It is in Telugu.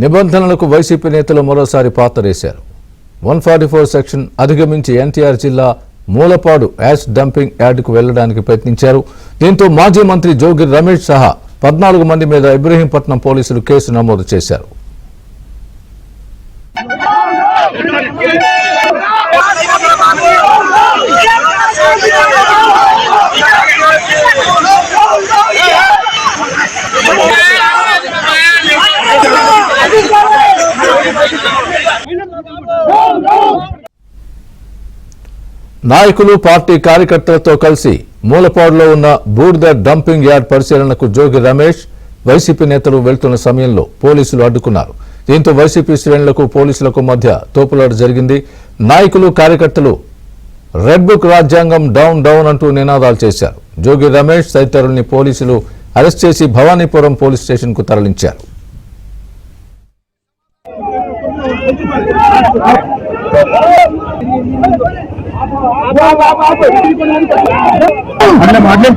నిబంధనలకు వైసీపీ నేతలు మరోసారి పాతరేశారు. 144 సెక్షన్ అధిగమించి ఎన్టీఆర్ జిల్లా మూలపాడు యాష్ డంపింగ్ యార్డుకు వెళ్లడానికి ప్రయత్నించారు. దీంతో మాజీ మంత్రి జోగి రమేష్ సహా 14 మంది మీద ఇబ్రహీంపట్నం పోలీసులు కేసు నమోదు చేశారు. నాయకులు పార్టీ కార్యకర్తలతో కలిసి మూలపాడులో ఉన్న బూడిద డంపింగ్ యార్డ్ పరిశీలనకు జోగి రమేష్ వైసీపీ నేతలు వెళ్తున్న సమయంలో పోలీసులు అడ్డుకున్నారు. దీంతో వైసీపీ శ్రేణులకు పోలీసులకు మధ్య తోపులాట జరిగింది. నాయకులు కార్యకర్తలు రెడ్ బుక్ రాజ్యాంగం డౌన్ డౌన్ అంటూ నినాదాలు చేశారు. జోగి రమేష్ తదితరుల్ని పోలీసులు అరెస్ట్ చేసి భవానీపురం పోలీస్ స్టేషన్ కు తరలించారు. మాట్లాడు